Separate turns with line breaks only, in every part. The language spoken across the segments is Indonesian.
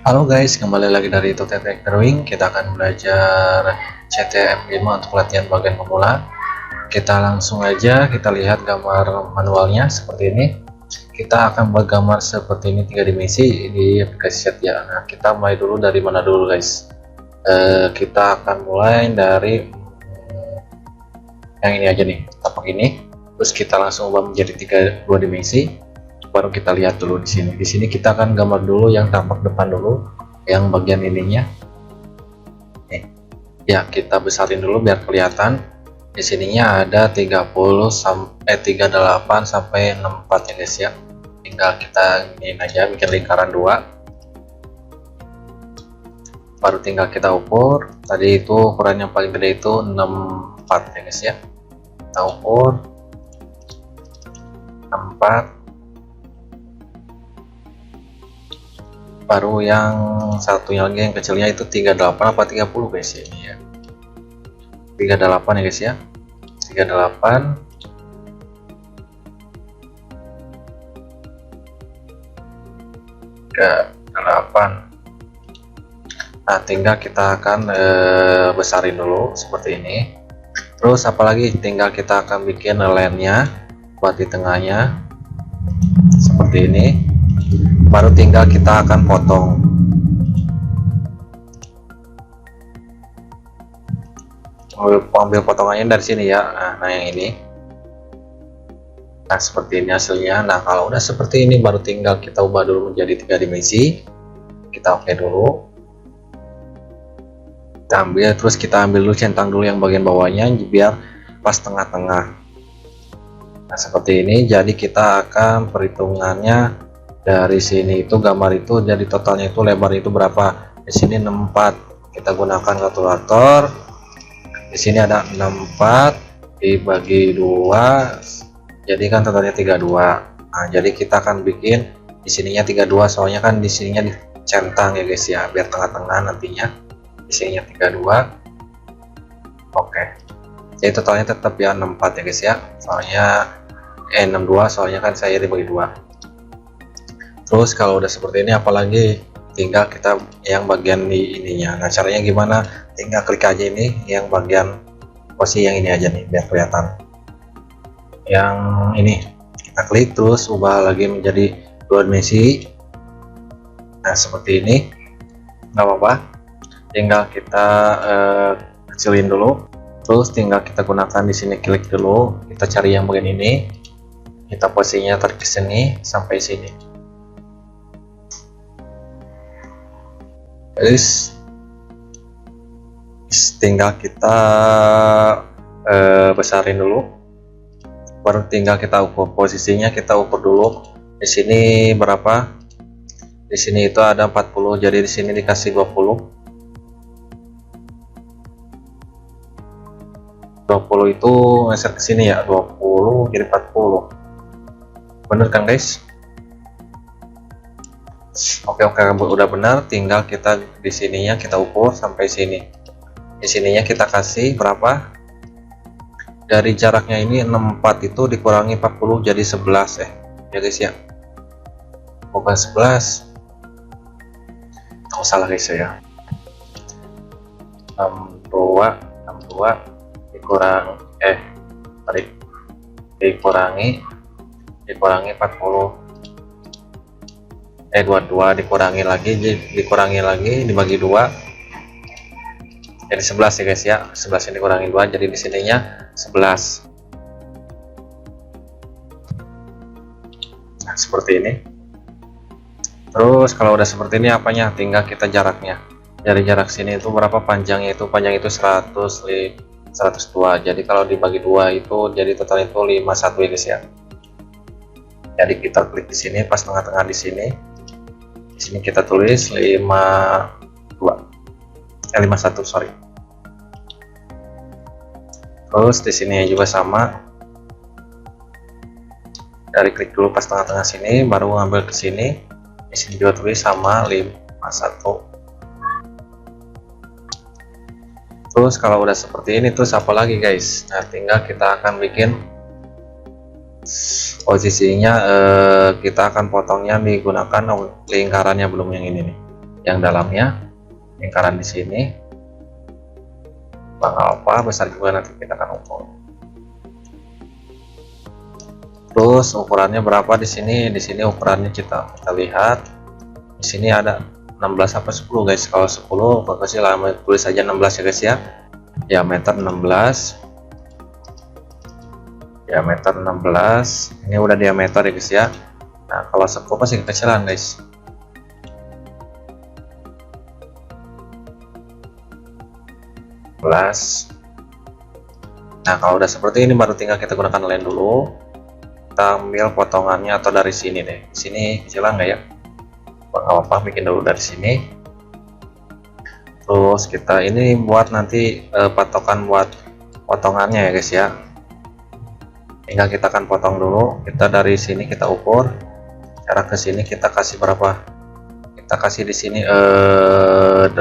Halo guys, kembali lagi dari Tutorial Drawing. Kita akan belajar CTF5 untuk latihan bagian pemula. Kita langsung aja kita lihat gambar manualnya seperti ini. Kita akan buat gambar seperti ini 3 dimensi di aplikasi CATIA. Nah, kita mulai dulu dari mana dulu guys? Kita akan mulai dari yang ini aja nih, tapak ini. Terus kita langsung ubah menjadi 2 dimensi. Baru kita lihat dulu di sini. Di sini kita akan gambar dulu yang tampak depan dulu, yang bagian ininya. Nih. Ya, kita besarin dulu biar kelihatan. Di sininya ada 38 sampai 64 ya guys ya. Tinggal kita ini aja bikin lingkaran 2. Baru tinggal kita ukur. Tadi itu ukuran yang paling gede itu 64 ya guys ya. Kita ukur 64. Baru yang satunya lagi yang kecilnya itu 38 apa 30 guys ya, ini ya 38 ya guys ya, 38. Nah, tinggal kita akan besarin dulu seperti ini. Terus apalagi tinggal kita akan bikin line-nya buat di tengahnya seperti ini. Baru tinggal kita akan potong. Ambil potongannya dari sini ya. Nah yang ini. Nah seperti ini hasilnya. Nah kalau udah seperti ini baru tinggal kita ubah dulu menjadi 3 dimensi. Kita oke dulu. Kita ambil, terus kita ambil dulu centang dulu yang bagian bawahnya biar pas tengah-tengah. Nah seperti ini. Jadi kita akan perhitungannya dari sini itu gambar itu jadi totalnya itu lebar itu berapa. Di sini 64, kita gunakan kalkulator. Di sini ada 64 dibagi 2 jadi kan totalnya 32. Nah jadi kita akan bikin di sininya 32 soalnya kan di sininya dicentang ya guys ya, biar tengah-tengah nantinya di sininya 32. Oke, jadi totalnya tetap ya 64 ya guys ya, soalnya 62 soalnya kan saya dibagi 2. Terus kalau udah seperti ini apalagi tinggal kita yang bagian di ininya. Nah caranya gimana? Tinggal klik aja ini yang bagian posisi yang ini aja nih biar kelihatan. Yang ini kita klik terus ubah lagi menjadi 2 dimensi. Nah seperti ini, nggak apa-apa. Tinggal kita kecilin dulu. Terus tinggal kita gunakan di sini, klik dulu. Kita cari yang bagian ini. Kita posisinya tarik ke sini sampai sini. Terus tinggal kita besarin dulu, baru tinggal kita ukur posisinya. Kita ukur dulu di sini berapa. Di sini itu ada 40, jadi di sini dikasih 20 itu geser ke sini ya, 20 jadi 40. Bener kan guys? Oke, udah benar. Tinggal kita di sininya kita ukur sampai sini. Di sininya kita kasih berapa? Dari jaraknya ini 64 itu dikurangi 40 jadi 11 ya guys ya. Bukan 11. Oh, salah guys ya. 62 dikurangi 40. 22 dikurangi lagi dibagi 2 jadi 11 ya guys ya. 11 yang dikurangi 2 jadi di sininya 11. Nah seperti ini. Terus kalau udah seperti ini apanya, tinggal kita jaraknya. Dari jarak sini itu berapa panjangnya, itu panjang itu 102. Jadi kalau dibagi 2 itu jadi total itu 51 ya guys ya. Jadi kita klik di sini pas tengah-tengah di sini. Di sini kita tulis 51 sorry. Terus di sini juga sama. Dari klik dulu pas tengah-tengah sini, baru ngambil ke sini. Di sini juga tulis sama 51. Terus kalau udah seperti ini terus apa lagi guys? Nah tinggal kita akan bikin posisinya, kita akan potongnya digunakan lingkarannya, belum yang ini nih. yang dalamnya, lingkaran di sini bang alfa besar juga, nanti kita akan ukur. Terus ukurannya berapa di sini? Di sini ukurannya kita lihat. Di sini ada 16 apa 10 guys. Kalau 10 bagusnya lama tulis aja 16 ya guys ya. Diameter 16. Diameter 16. Ini udah diameter ya guys ya. Nah, kalau 10 pasti kekecilan guys. Nah, kalau udah seperti ini baru tinggal kita gunakan lem dulu. Kita ambil potongannya atau dari sini deh. Di sini kecilan nggak ya? Nggak apa-apa, bikin dulu dari sini. Terus kita ini buat nanti patokan buat potongannya ya guys ya. Tinggal kita akan potong dulu. Kita dari sini kita ukur. Jarak ke sini kita kasih berapa? Kita kasih di sini 8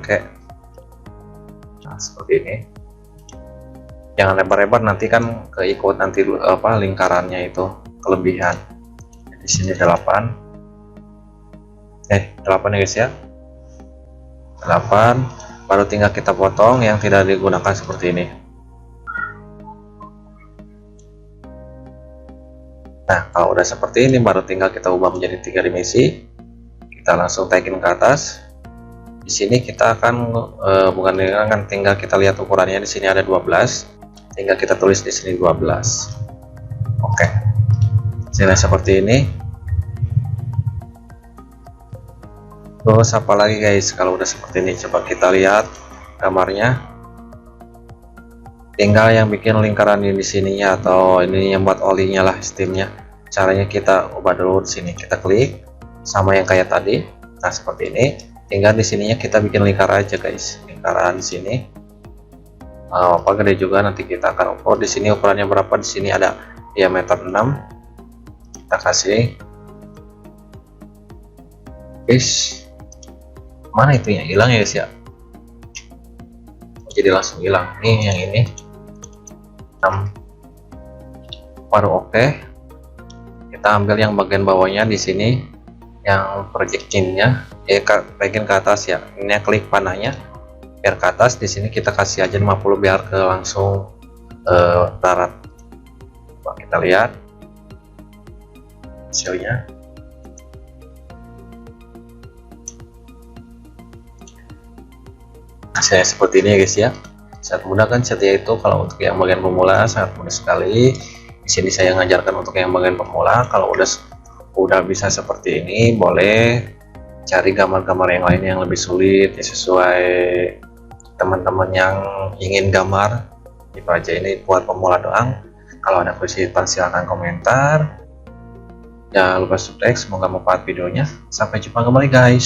kayak. Nah, seperti ini. Jangan lebar-lebar, nanti kan keikut nanti apa lingkarannya itu kelebihan. Di sini 8 ya guys ya. 8 baru tinggal kita potong yang tidak digunakan seperti ini. Nah, kalau udah seperti ini baru tinggal kita ubah menjadi 3 dimensi. Kita langsung tagin ke atas. Di sini kita akan tinggal kita lihat ukurannya. Di sini ada 12. Tinggal kita tulis di sini 12. Oke. Sini seperti ini. Terus apa lagi guys? Kalau udah seperti ini coba kita lihat gambarnya. Tinggal yang bikin lingkaran ini di sininya atau ini yang buat olinya lah steamnya. Caranya kita ubah dulu di sini. Kita klik sama yang kayak tadi. Nah, seperti ini. Tinggal di sininya kita bikin lingkaran aja guys. Lingkaran di sini. Apa gede juga nanti kita akan ukur. Di sini ukurannya berapa? Di sini ada diameter 6. Kita kasih. Guys. Mana itunya? Hilang ya guys ya. Jadi langsung hilang. Nih yang ini. 6. Baru oke. Kita ambil yang bagian bawahnya di sini. Yang projectile-nya bagian ke atas ya. Ini klik panahnya biar ke atas. Di sini kita kasih aja 50 biar ke langsung darat. Coba kita lihat hasilnya. Hasilnya seperti ini ya guys ya. Sangat mudah kan catnya itu. Kalau untuk yang bagian pemula sangat mudah sekali. Di sini saya ngajarkan untuk yang bagian pemula. Kalau udah bisa seperti ini, boleh cari gambar-gambar yang lain yang lebih sulit ya, sesuai teman-teman yang ingin gambar. Itu aja, ini buat pemula doang. Kalau ada kesulitan silahkan komentar. Jangan lupa subscribe, semoga bermanfaat videonya. Sampai jumpa kembali guys.